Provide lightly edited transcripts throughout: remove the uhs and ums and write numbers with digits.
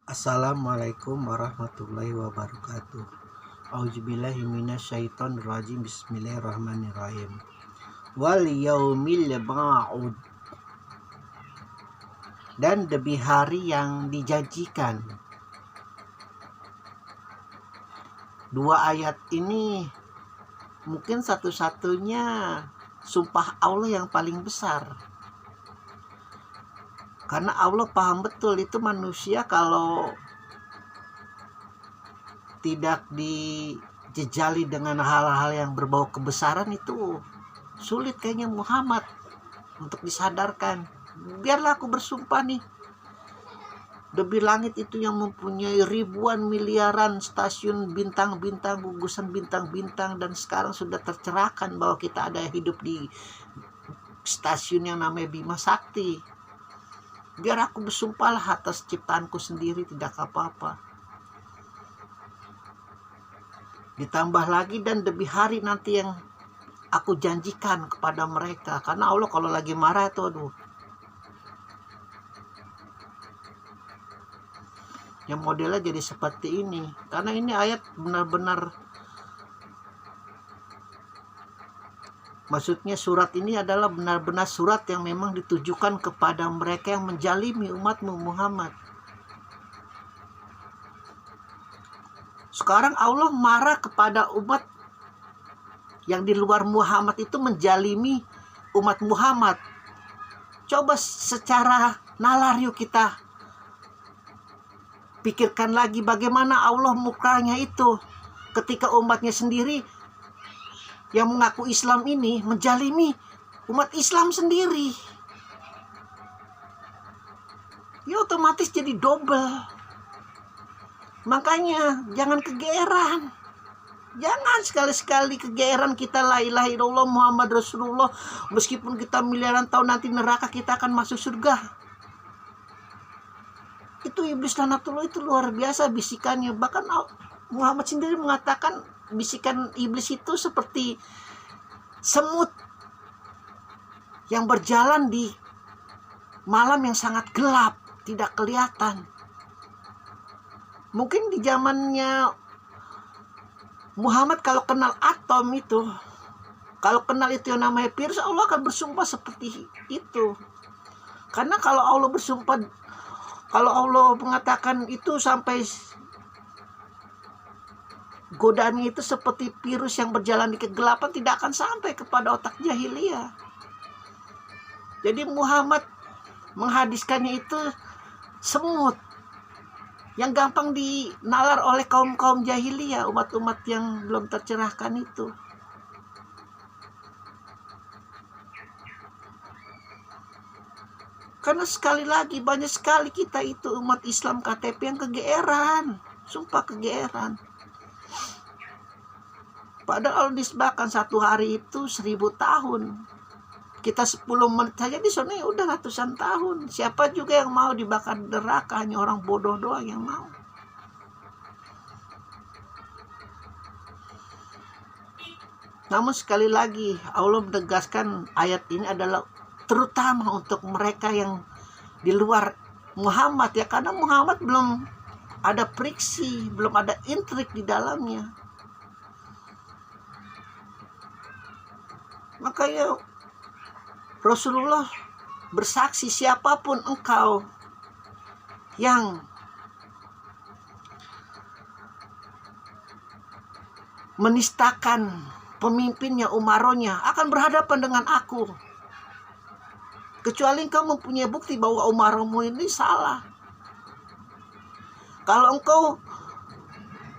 Assalamualaikum warahmatullahi wabarakatuh. Auzubillahi minasyaitonirrajim. Bismillahirrahmanirrahim. Wal yaumil ma'ud, dan demi hari yang dijanjikan. Dua ayat ini mungkin satu-satunya sumpah Allah yang paling besar. Karena Allah paham betul itu manusia kalau tidak dijejali dengan hal-hal yang berbau kebesaran itu sulit kayaknya Muhammad untuk disadarkan. Biarlah aku bersumpah nih, demi langit itu yang mempunyai ribuan miliaran stasiun bintang-bintang, gugusan bintang-bintang, dan sekarang sudah tercerahkan bahwa kita ada hidup di stasiun yang namanya Bima Sakti. Biar aku bersumpahlah atas ciptaanku sendiri, tidak apa-apa. Ditambah lagi dan demi hari nanti yang aku janjikan kepada mereka. Karena Allah kalau lagi marah itu aduh, yang modelnya jadi seperti ini. Karena ini ayat benar-benar, maksudnya surat ini adalah benar-benar surat yang memang ditujukan kepada mereka yang menjalimi umatmu Muhammad. Sekarang Allah marah kepada umat yang di luar Muhammad itu menjalimi umat Muhammad. Coba secara nalar yuk kita pikirkan lagi bagaimana Allah mukanya itu ketika umatnya sendiri yang mengaku Islam ini menjalimi umat Islam sendiri. Ya otomatis jadi double. Makanya jangan kegeeran. Jangan sekali-sekali kegeeran kita la ilaha illallah Muhammad Rasulullah. Meskipun kita miliaran tahun nanti neraka, kita akan masuk surga. Itu iblis lanatullah itu luar biasa bisikannya. Bahkan Muhammad sendiri mengatakan bisikan iblis itu seperti semut yang berjalan di malam yang sangat gelap, tidak kelihatan. Mungkin di zamannya Muhammad kalau kenal atom itu, kalau kenal itu yang namanya virus, Allah akan bersumpah seperti itu. Karena kalau Allah bersumpah, kalau Allah mengatakan itu sampai godaannya itu seperti virus yang berjalan di kegelapan, tidak akan sampai kepada otak jahiliyah. Jadi Muhammad menghadiskannya itu semut yang gampang dinalar oleh kaum-kaum jahiliyah, umat-umat yang belum tercerahkan itu. Karena sekali lagi banyak sekali kita itu umat Islam KTP yang kegeeran, sumpah kegeeran. Padahal disebabkan satu hari itu 1000 tahun. Kita 10 menit saja di sana ya udah ratusan tahun. Siapa juga yang mau dibakar neraka? Hanya orang bodoh doang yang mau. Namun sekali lagi Allah menegaskan ayat ini adalah terutama untuk mereka yang di luar Muhammad ya. Karena Muhammad belum ada friksi, belum ada intrik di dalamnya. Makanya Rasulullah bersaksi, siapapun engkau yang menistakan pemimpinnya, umaronya, akan berhadapan dengan aku. Kecuali engkau mempunyai bukti bahwa umaromu ini salah. Kalau engkau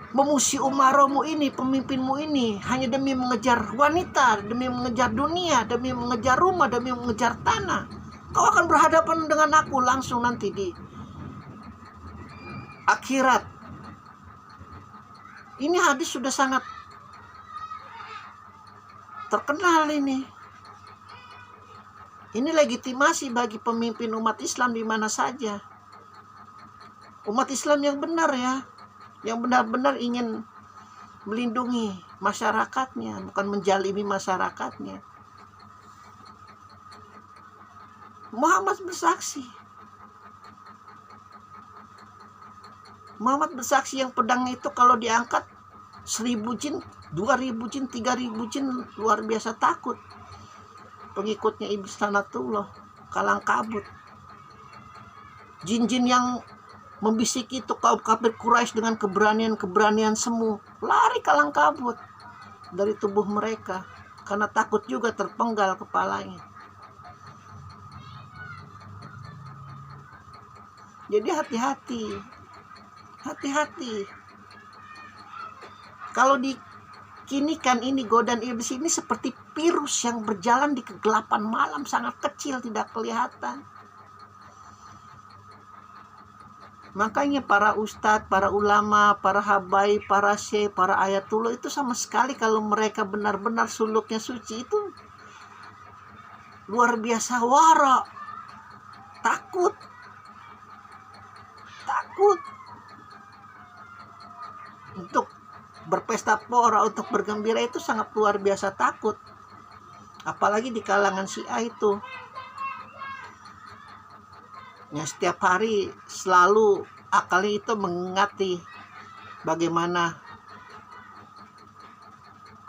memusi umaromu ini, pemimpinmu ini, hanya demi mengejar wanita, demi mengejar dunia, demi mengejar rumah, demi mengejar tanah, kau akan berhadapan dengan aku langsung nanti di akhirat. Ini hadis sudah sangat terkenal ini. Ini legitimasi bagi pemimpin umat Islam di mana saja. Umat Islam yang benar ya, yang benar-benar ingin melindungi masyarakatnya, bukan menjalimi masyarakatnya. Muhammad bersaksi, Muhammad bersaksi yang pedangnya itu kalau diangkat 1000 jin, 2000 jin, 3000 jin luar biasa takut. Pengikutnya Iblis Lanatullah, kalang kabut. Jin-jin yang membisiki itu kaum kafir Quraisy dengan keberanian semu, lari kalang kabut dari tubuh mereka karena takut juga terpenggal kepalanya. Jadi hati-hati. Kalau dikinikan ini godaan iblis ini seperti virus yang berjalan di kegelapan malam, sangat kecil, tidak kelihatan. Makanya para ustadz, para ulama, para habaib, para syekh, para ayatullah itu sama sekali kalau mereka benar-benar suluknya suci itu luar biasa wara, takut untuk berpesta pora, untuk bergembira itu sangat luar biasa takut. Apalagi di kalangan Syiah itu, yang setiap hari selalu akalnya itu mengingati bagaimana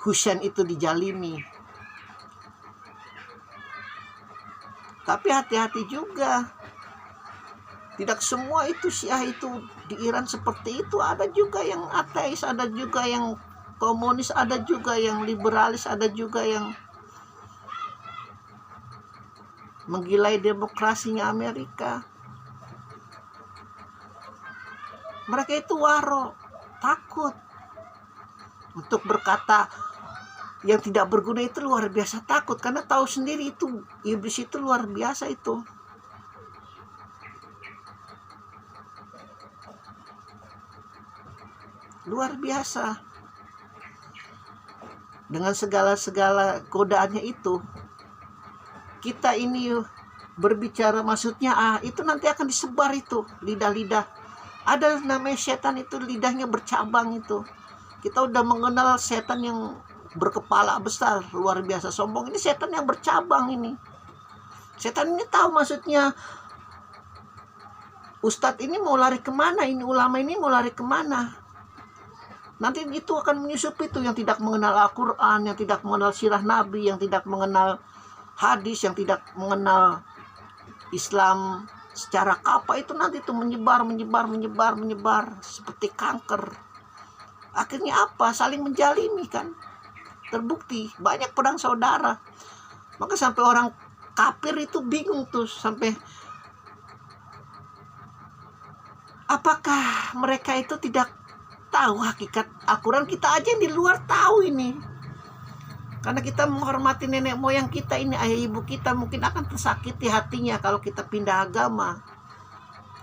Husain itu dijalimi. Tapi hati-hati juga, tidak semua itu Syiah itu di Iran seperti itu. Ada juga yang ateis, ada juga yang komunis, ada juga yang liberalis, ada juga yang menggilai demokrasinya Amerika. Mereka itu waro, takut untuk berkata yang tidak berguna itu, luar biasa takut karena tahu sendiri itu iblis itu luar biasa itu. Luar biasa. Dengan segala godaannya itu, kita ini berbicara maksudnya itu nanti akan disebar itu lidah-lidah. Ada namanya setan itu lidahnya bercabang itu. Kita udah mengenal setan yang berkepala besar, luar biasa sombong. Ini setan yang bercabang ini. Setan ini tahu maksudnya ustadz ini mau lari kemana, ini ulama ini mau lari kemana. Nanti itu akan menyusup itu yang tidak mengenal Al-Quran, yang tidak mengenal sirah Nabi, yang tidak mengenal hadis, yang tidak mengenal Islam secara kapa, itu nanti itu menyebar seperti kanker. Akhirnya apa? Saling menjalimi kan. Terbukti banyak perang saudara. Maka sampai orang kafir itu bingung tuh, sampai apakah mereka itu tidak tahu hakikat Al-Quran? Kita aja yang di luar tahu ini, karena kita menghormati nenek moyang kita ini, ayah ibu kita, mungkin akan tersakiti hatinya kalau kita pindah agama.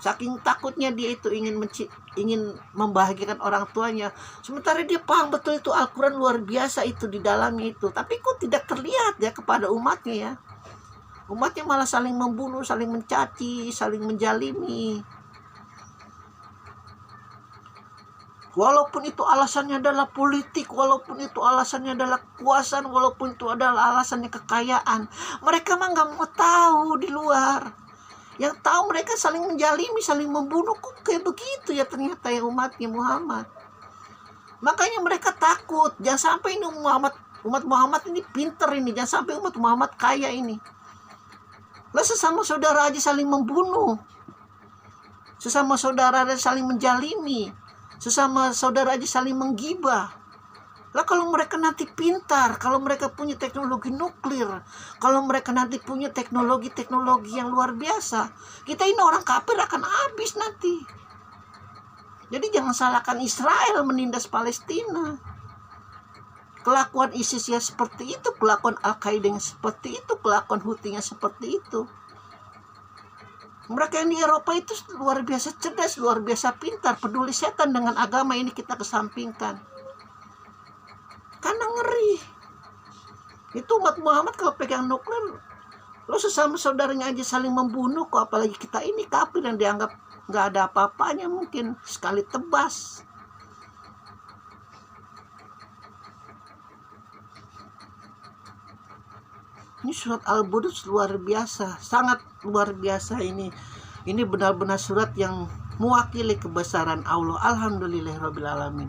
Saking takutnya dia itu ingin membahagiakan orang tuanya, sementara dia paham betul itu Al-Quran luar biasa itu di dalamnya itu, tapi kok tidak terlihat ya kepada umatnya ya. Umatnya malah saling membunuh, saling mencaci, saling menjalimi. Walaupun itu alasannya adalah politik, walaupun itu alasannya adalah kekuasaan, walaupun itu adalah alasannya kekayaan, mereka mah nggak mau tahu di luar. Yang tahu mereka saling menjalimi, saling membunuh. Kok kayak begitu ya ternyata ya umatnya Muhammad. Makanya mereka takut, jangan sampai ini umat Muhammad ini pinter ini, jangan sampai umat Muhammad kaya ini. Lah sesama saudara aja saling membunuh, sesama saudara aja saling menjalimi, sesama saudara aja saling menggibah. Lah kalau mereka nanti pintar, kalau mereka punya teknologi nuklir, kalau mereka nanti punya teknologi yang luar biasa, kita ini orang kafir akan habis nanti. Jadi jangan salahkan Israel menindas Palestina. Kelakuan ISIS ya seperti itu, kelakuan Al-Qaeda yang seperti itu, kelakuan Houthi-nya seperti itu. Mereka yang di Eropa itu luar biasa cerdas, luar biasa pintar, peduli setan dengan agama ini kita kesampingkan. Karena ngeri. Itu umat Muhammad kalau pegang nuklir, lo sesama saudaranya aja saling membunuh kok, apalagi kita ini kafir yang dianggap nggak ada apa-apanya, mungkin sekali tebas. Ini surat Al-Buruj luar biasa, sangat luar biasa ini. Ini benar-benar surat yang mewakili kebesaran Allah. Alhamdulillahirabbil alamin.